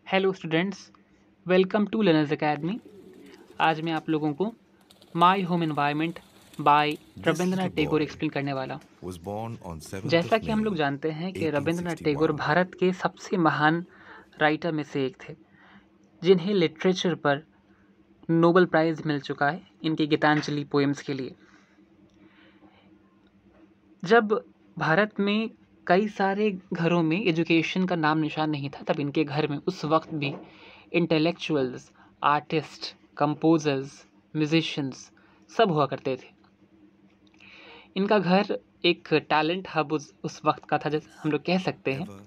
Hello students, welcome to learners academy. आज मैं आप लोगों को my home environment by This Rabindranath little Tagore boy explain करने वाला। was born on 7th जैसा of कि हम लोग May, जानते हैं कि रविंद्रनाथ टैगोर 1861. भारत के सबसे महान राइटर में से एक थे, जिन्हें लिटरेचर पर नोबेल प्राइज़ मिल चुका है इनकी गीतांजलि पोएम्स के लिए। जब भारत में कई सारे घरों में एजुकेशन का नाम निशान नहीं था, तब इनके घर में उस वक्त भी इंटेलेक्चुअल्स, आर्टिस्ट, कंपोजर्स, म्यूजिशियंस सब हुआ करते थे। इनका घर एक टैलेंट हब उस वक्त का था, जैसे हम लोग कह सकते हैं। Ever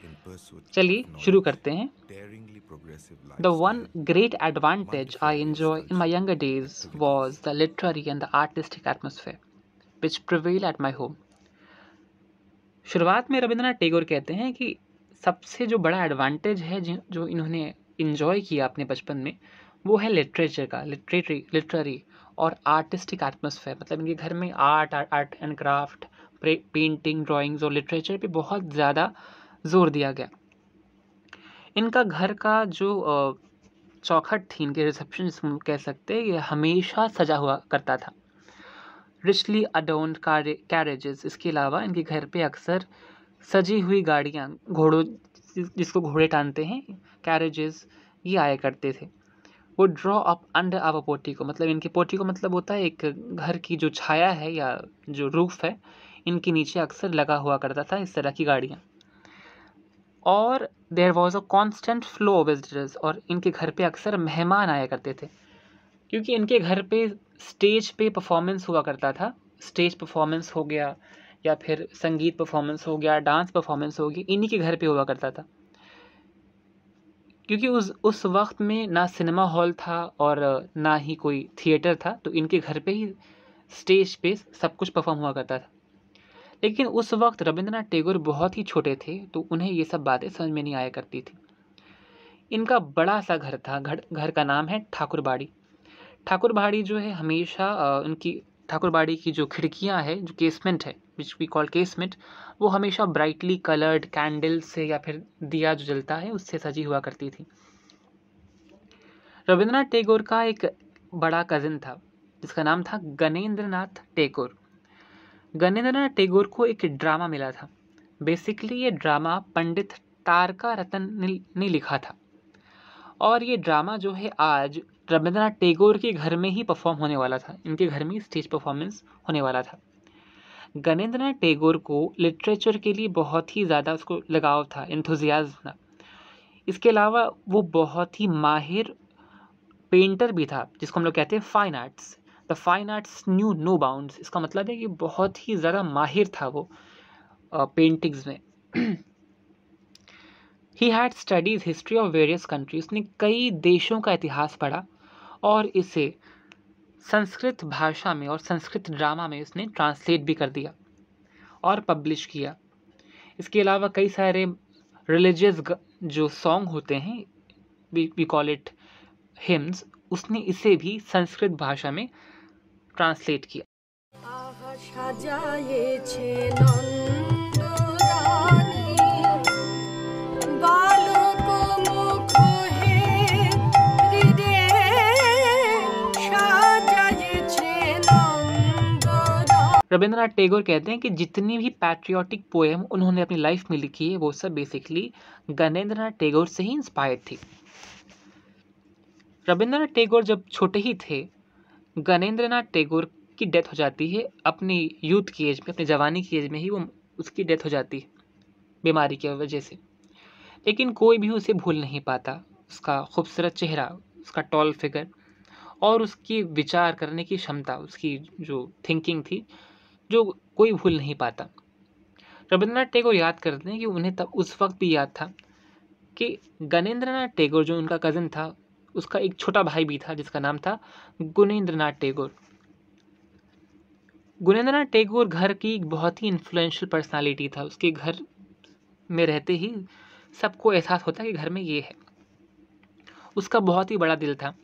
in pursuit चलिए of शुरू knowledge, करते हैं। daringly progressive the one lifestyle, great advantage I multifarious enjoy in my cultural younger days was activities. The literary and the artistic atmosphere which prevail at my home. शुरुआत में रविंद्रनाथ टैगोर कहते हैं कि सबसे जो बड़ा एडवांटेज है जो इन्होंने इन्जॉय किया अपने बचपन में, वो है लिटरेचर का, लिटरेरी और आर्टिस्टिक एटमोसफेयर। मतलब इनके घर में art and craft, painting, drawings और लिटरेचर पे बहुत ज़्यादा जोर दिया गया। इनका घर का जो चौखट थी, इनके रिसेप्शन जिसको हम कह सकते हैं, ये हमेशा सजा हुआ करता था। रिचली अडोन्ड कैरेजेस, इसके अलावा इनके घर पे अक्सर सजी हुई गाड़ियाँ, घोड़ों जिसको घोड़े टानते हैं, कैरेजेस, ये आया करते थे। वो draw up under our portico, मतलब इनके पोर्टिको मतलब होता है एक घर की जो छाया है या जो रूफ है, इनके नीचे अक्सर लगा हुआ करता था इस तरह की गाड़ियाँ। और there was a constant flow of visitors, और इनके घर पे अक्सर मेहमान आया करते थे, क्योंकि इनके घर पे स्टेज पे परफॉर्मेंस हुआ करता था। स्टेज परफॉर्मेंस हो गया या फिर संगीत परफॉर्मेंस हो गया, डांस परफॉर्मेंस हो गई, इन्हीं के घर पे हुआ करता था। क्योंकि उस वक्त में ना सिनेमा हॉल था और ना ही कोई थिएटर था, तो इनके घर पे ही स्टेज पे सब कुछ परफॉर्म हुआ करता था। लेकिन उस वक्त रविंद्रनाथ टैगोर बहुत ही छोटे थे, तो उन्हें ये सब बातें समझ में नहीं आया करती थी। इनका बड़ा सा घर था, घर का नाम है ठाकुरबाड़ी। ठाकुरबाड़ी जो है हमेशा उनकी ठाकुरबाड़ी की जो खिड़कियां है, जो केसमेंट है, विच वी कॉल केसमेंट, वो हमेशा ब्राइटली कलर्ड कैंडल से या फिर दिया जो जलता है उससे सजी हुआ करती थी। रविंद्रनाथ टैगोर का एक बड़ा कजिन था जिसका नाम था गणेंद्रनाथ टैगोर। गणेंद्रनाथ टैगोर को एक ड्रामा मिला था। बेसिकली ये ड्रामा पंडित तारका रतन ने लिखा था, और ये ड्रामा जो है आज रविंद्रनाथ टैगोर के घर में ही परफॉर्म होने वाला था। इनके घर में स्टेज परफॉर्मेंस होने वाला था। गणेंद्रनाथ टैगोर को लिटरेचर के लिए बहुत ही ज़्यादा उसको लगाव था, एंथुजियाज्म था। इसके अलावा वो बहुत ही माहिर पेंटर भी था, जिसको हम लोग कहते हैं fine arts. The fine arts knew no bounds, इसका मतलब है कि बहुत ही ज़्यादा माहिर था वो पेंटिंग्स में। He had studies history of various countries, उसने कई देशों का इतिहास पढ़ा और इसे संस्कृत भाषा में और संस्कृत ड्रामा में उसने ट्रांसलेट भी कर दिया और पब्लिश किया। इसके अलावा कई सारे रिलीजियस जो सॉन्ग होते हैं, वी कॉल इट हिम्स, उसने इसे भी संस्कृत भाषा में ट्रांसलेट किया। আহা সাজায়েছে নন্দরানী বালক মুখ হে হৃদে সাজায়েছে নন্দরানী। रविंद्रनाथ टैगोर कहते हैं कि जितनी भी पैट्रियोटिक पोएम उन्होंने अपनी लाइफ में लिखी है, वो सब बेसिकली गणेंद्रनाथ टैगोर से ही इंस्पायर्ड थी। रविंद्रनाथ टैगोर जब छोटे ही थे, गणेंद्रनाथ टैगोर की डेथ हो जाती है अपनी यूथ की एज में, अपनी जवानी की एज में ही वो उसकी डेथ हो जाती है बीमारी की वजह से। लेकिन कोई भी उसे भूल नहीं पाता। उसका खूबसूरत चेहरा, उसका टॉल फिगर और उसकी विचार करने की क्षमता, उसकी जो थिंकिंग थी, जो कोई भूल नहीं पाता। रविंद्रनाथ टैगोर याद करते हैं कि उन्हें तब उस वक्त भी याद था कि गणेंद्रनाथ टैगोर जो उनका कज़न था, उसका एक छोटा भाई भी था जिसका नाम था गुणेंद्रनाथ टैगोर। गुणेंद्रनाथ टैगोर घर की एक बहुत ही इन्फ्लुएंशियल पर्सनालिटी था। उसके घर में रहते ही सबको एहसास होता है कि घर में ये है। उसका बहुत ही बड़ा दिल था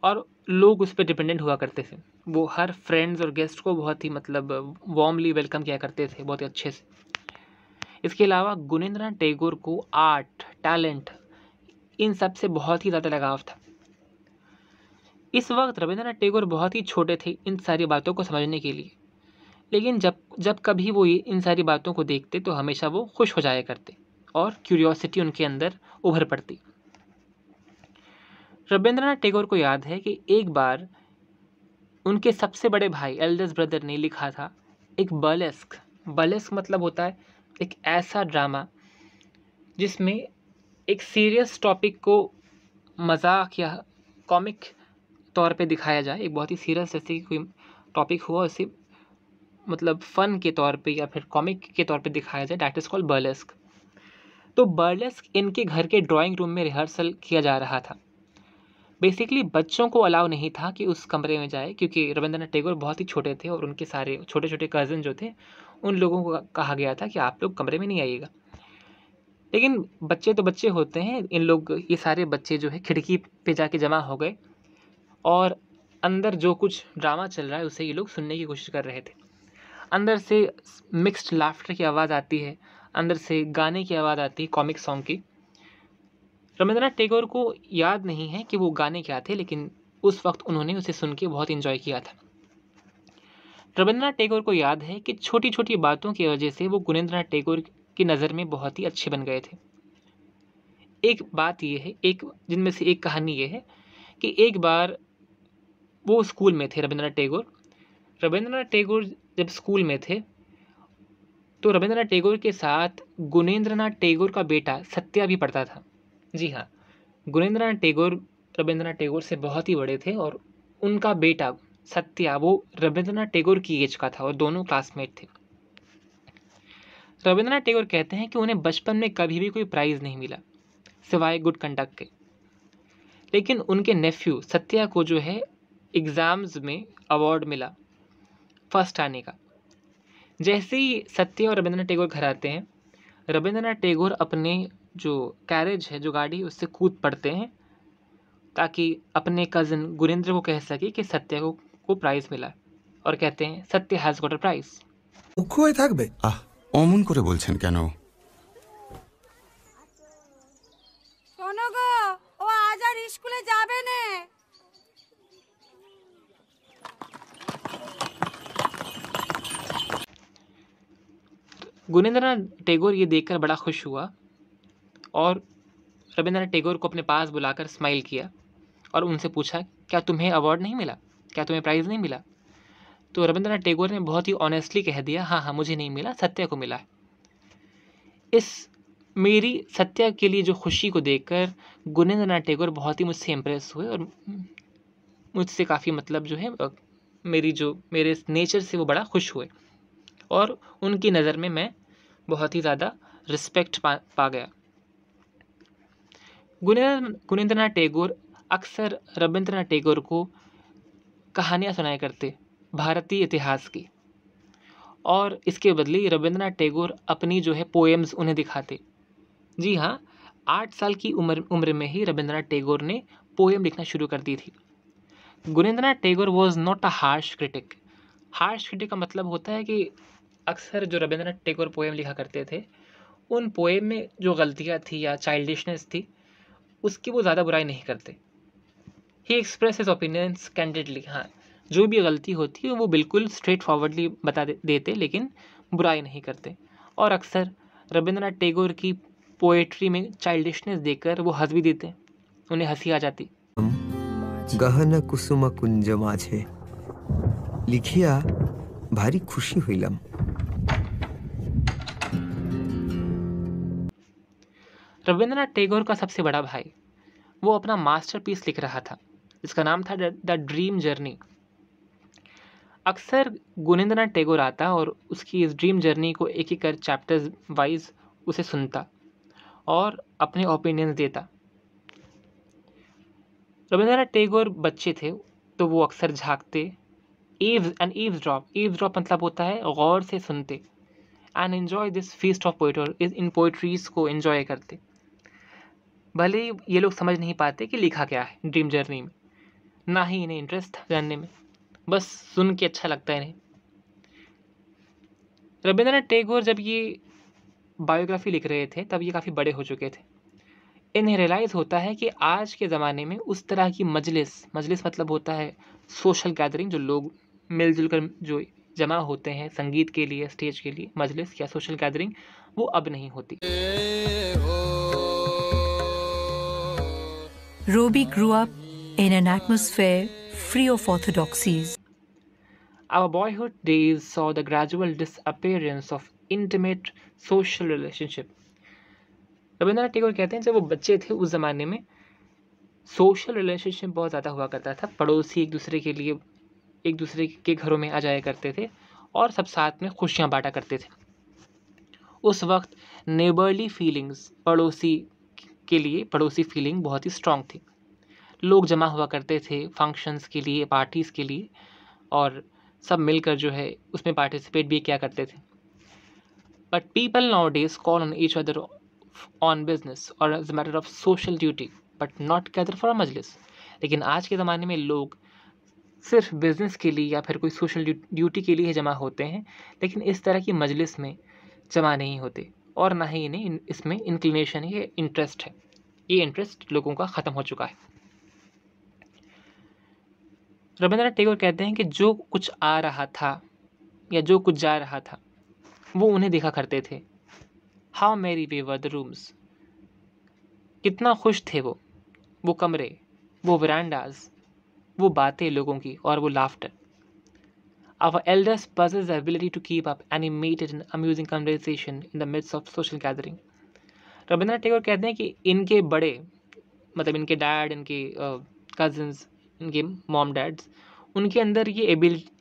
और लोग उस पर डिपेंडेंट हुआ करते थे। वो हर फ्रेंड्स और गेस्ट को बहुत ही मतलब वार्मली वेलकम किया करते थे, बहुत ही अच्छे से। इसके अलावा गुणेंद्रनाथ टैगोर को आर्ट, टैलेंट इन सब से बहुत ही ज़्यादा लगाव था। इस वक्त रविंद्रनाथ टैगोर बहुत ही छोटे थे इन सारी बातों को समझने के लिए, लेकिन जब जब कभी वो इन सारी बातों को देखते तो हमेशा वो खुश हो जाया करते और क्यूरियोसिटी उनके अंदर उभर पड़ती। रविंद्रनाथ टैगोर को याद है कि एक बार उनके सबसे बड़े भाई एल्डेस्ट ब्रदर ने लिखा था एक बर्लेस्क। बर्लेस्क मतलब होता है एक ऐसा ड्रामा जिसमें एक सीरियस टॉपिक को मजाक या कॉमिक तौर पे दिखाया जाए। एक बहुत ही सीरियस जैसे कोई टॉपिक हुआ उसे मतलब फन के तौर पे या फिर कॉमिक के तौर पे दिखाया जाए, दैट इज़ कॉल्ड बर्लेस्क। तो बर्लेस्क इनके घर के ड्राइंग रूम में रिहर्सल किया जा रहा था। बेसिकली बच्चों को अलाउ नहीं था कि उस कमरे में जाए, क्योंकि रविंद्रनाथ टैगोर बहुत ही छोटे थे और उनके सारे छोटे छोटे कज़न जो थे उन लोगों को कहा गया था कि आप लोग कमरे में नहीं आइएगा। लेकिन बच्चे तो बच्चे होते हैं, इन लोग ये सारे बच्चे जो है खिड़की पे जाके जमा हो गए और अंदर जो कुछ ड्रामा चल रहा है उसे ये लोग सुनने की कोशिश कर रहे थे। अंदर से मिक्स्ड लाफ्टर की आवाज़ आती है, अंदर से गाने की आवाज़ आती है, कॉमिक सॉन्ग की। रविंद्रनाथ टैगोर को याद नहीं है कि वो गाने क्या थे, लेकिन उस वक्त उन्होंने उसे सुन के बहुत इन्जॉय किया था। रविंद्रनाथ टैगोर को याद है कि छोटी छोटी बातों की वजह से वो गुणेंद्रनाथ टैगोर की नज़र में बहुत ही अच्छे बन गए थे। एक बात ये है, एक जिनमें से एक कहानी ये है कि एक बार वो स्कूल में थे रविंद्रनाथ टैगोर जब स्कूल में थे तो रविंद्रनाथ टैगोर के साथ गुणेंद्रनाथ टैगोर का बेटा सत्या भी पढ़ता था। जी हाँ, गुणेंद्रनाथ टैगोर रविंद्रनाथ टैगोर से बहुत ही बड़े थे और उनका बेटा सत्या वो रविंद्रनाथ टैगोर की एज का था और दोनों क्लासमेट थे। रविंद्रनाथ टैगोर कहते हैं कि उन्हें बचपन में कभी भी कोई प्राइज़ नहीं मिला सिवाय गुड कंडक्ट के, लेकिन उनके नेफ्यू सत्या को जो है एग्ज़ाम्स में अवार्ड मिला फर्स्ट आने का। जैसे ही सत्या और रविंद्रनाथ टैगोर घर आते हैं, रविंद्रनाथ टैगोर अपने जो कैरेज है, जो गाड़ी, उससे कूद पड़ते हैं ताकि अपने कज़न गुरेंद्र को कह सके कि सत्या को प्राइज़ मिला, और कहते हैं Satya has got a price. মুখ্য হয়ে থাকবে অমন করে বলছেন কেন? শোনো গো, ও আজ আর স্কুলে যাবে না। गुणेंद्रनाथ टैगोर ये देखकर बड़ा खुश हुआ और रविंद्रनाथ टैगोर को अपने पास बुलाकर स्माइल किया और उनसे पूछा, क्या तुम्हें अवार्ड नहीं मिला, क्या तुम्हें प्राइज़ नहीं मिला? तो रविंद्रनाथ टैगोर ने बहुत ही ऑनेस्टली कह दिया, हाँ हाँ मुझे नहीं मिला, सत्या को मिला है। इस मेरी सत्या के लिए जो खुशी को देखकर गुणेंद्रनाथ टैगोर बहुत ही मुझसे इम्प्रेस हुए और मुझसे काफ़ी मतलब जो है मेरे नेचर से वो बड़ा खुश हुए और उनकी नज़र में मैं बहुत ही ज़्यादा रिस्पेक्ट पा गया। गुणेंद्रनाथ टैगोर अक्सर रविंद्रनाथ टैगोर को कहानियाँ सुनाया करते भारतीय इतिहास की, और इसके बदले रविंद्रनाथ टैगोर अपनी जो है पोएम्स उन्हें दिखाते। जी हाँ, 8 साल की उम्र में ही रविंद्रनाथ टैगोर ने पोएम लिखना शुरू कर दी थी। Gunendranath Tagore was not a harsh critic. Harsh critic का मतलब होता है कि अक्सर जो रविंद्रनाथ टैगोर पोएम लिखा करते थे, उन पोएम में जो गलतियाँ थी या चाइल्डिशनेस थी उसकी वो ज़्यादा बुराई नहीं करते। ही एक्सप्रेस हिज ओपिनियंस कैंडिडली। हाँ, जो भी गलती होती है वो बिल्कुल स्ट्रेट फॉरवर्डली बता देते, लेकिन बुराई नहीं करते। और अक्सर रविंद्रनाथ टैगोर की पोएट्री में चाइल्डिशनेस देखकर वो हंस भी देते, उन्हें हंसी आ जाती। गहन कुसुम कुंज माझे लिखिया भारी खुशी हईलाम। रविंद्रनाथ टैगोर का सबसे बड़ा भाई वो अपना मास्टरपीस लिख रहा था जिसका नाम था द ड्रीम जर्नी। अक्सर गुणेंद्रनाथ टैगोर आता और उसकी इस ड्रीम जर्नी को एक एक कर चैप्टर्स वाइज उसे सुनता और अपने ओपिनियंस देता। रविंद्रनाथ टैगोर बच्चे थे तो वो अक्सर झांकते, ईव्सड्रॉप मतलब होता है गौर से सुनते, and enjoy this feast of poetry, in poetries को एंजॉय करते। भले ही ये लोग समझ नहीं पाते कि लिखा क्या है ड्रीम जर्नी में, ना ही इन्हें इंटरेस्ट था जानने में, बस सुन के अच्छा लगता है इन्हें। रविंद्रनाथ टैगोर जब ये बायोग्राफी लिख रहे थे तब ये काफ़ी बड़े हो चुके थे। इन्हें रियलाइज़ होता है कि आज के ज़माने में उस तरह की मजलिस मतलब होता है सोशल गैदरिंग, जो लोग मिलजुल कर जो जमा होते हैं संगीत के लिए, स्टेज के लिए, मजलिस या सोशल गैदरिंग, वो अब नहीं होती। Robi grew up in an atmosphere free of orthodoxies. Our boyhood days saw the gradual disappearance of intimate social relationship. Rabindranath Tagore कहते हैं जब वो बच्चे थे उस ज़माने में सोशल रिलेशनशिप बहुत ज़्यादा हुआ करता था। पड़ोसी एक दूसरे के घरों में आ जाया करते थे और सब साथ में खुशियाँ बांटा करते थे। उस वक्त नेबरली फीलिंग्स, पड़ोसी फीलिंग बहुत ही स्ट्रांग थी। लोग जमा हुआ करते थे फंक्शंस के लिए, पार्टीज़ के लिए, और सब मिलकर जो है उसमें पार्टिसिपेट भी किया करते थे। But people nowadays call on each other on business और as a matter of social duty but not gather for a majlis. लेकिन आज के ज़माने में लोग सिर्फ बिजनेस के लिए या फिर कोई सोशल ड्यूटी के लिए जमा होते हैं, लेकिन इस तरह की मजलिस में जमा नहीं होते और ना ही इन्हें इसमें इंक्लिनेशन है, ये इंटरेस्ट है। ये इंटरेस्ट लोगों का ख़त्म हो चुका है। रविंद्रनाथ टैगोर कहते हैं कि जो कुछ आ रहा था या जो कुछ जा रहा था वो उन्हें देखा करते थे। How merry they were the rooms, कितना खुश थे वो कमरे, वो वरांडाज, वो बातें लोगों की और वो laughter. Our elders possess the ability to keep up animated and amusing conversation in the midst of social gathering. Rabindranath Tagore कहते हैं कि इनके बड़े, मतलब इनके डैड, इनके कजिन्स, इनके मॉम डैड्स, उनके अंदर ये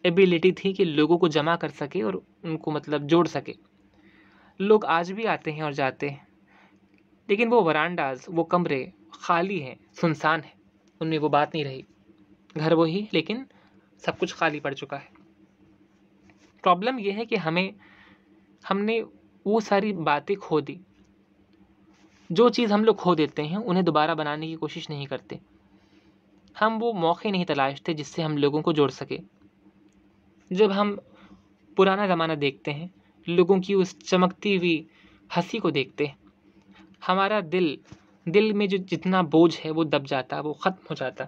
एबिलिटी थी कि लोगों को जमा कर सके और उनको मतलब जोड़ सके। लोग आज भी आते हैं और जाते हैं, लेकिन वो वरांडाज, वो कमरे खाली हैं, सुनसान हैं, उनमें वो बात नहीं रही। घर वही, लेकिन सब कुछ खाली पड़ चुका है। प्रॉब्लम ये है कि हमने वो सारी बातें खो दी। जो चीज़ हम लोग खो देते हैं उन्हें दोबारा बनाने की कोशिश नहीं करते। हम वो मौके नहीं तलाशते जिससे हम लोगों को जोड़ सके। जब हम पुराना ज़माना देखते हैं, लोगों की उस चमकती हुई हंसी को देखते हैं, हमारा दिल में जो जितना बोझ है वो दब जाता, वो ख़त्म हो जाता।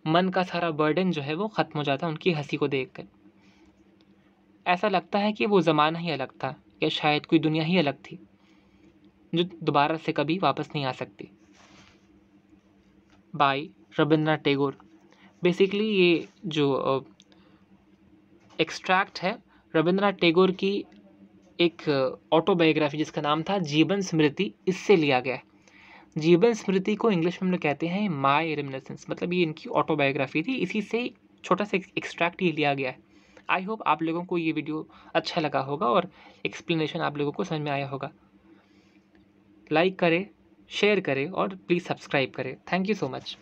मन का सारा बर्डन जो है वो ख़त्म हो जाता उनकी हंसी को देखकर। ऐसा लगता है कि वो ज़माना ही अलग था या शायद कोई दुनिया ही अलग थी जो दोबारा से कभी वापस नहीं आ सकती। बाय रविंद्रनाथ टैगोर। बेसिकली ये जो एक्सट्रैक्ट है रविंद्रनाथ टैगोर की एक ऑटोबायोग्राफी जिसका नाम था जीवन स्मृति, इससे लिया गया है। जीवन स्मृति को इंग्लिश में हम लोग कहते हैं माय रेमिनिसेंस, मतलब ये इनकी ऑटोबायोग्राफी थी, इसी से छोटा सा एक्सट्रैक्ट ये लिया गया है। आई होप आप लोगों को ये वीडियो अच्छा लगा होगा और एक्सप्लेनेशन आप लोगों को समझ में आया होगा। लाइक करें, शेयर करें और प्लीज़ सब्सक्राइब करें। Thank you so much.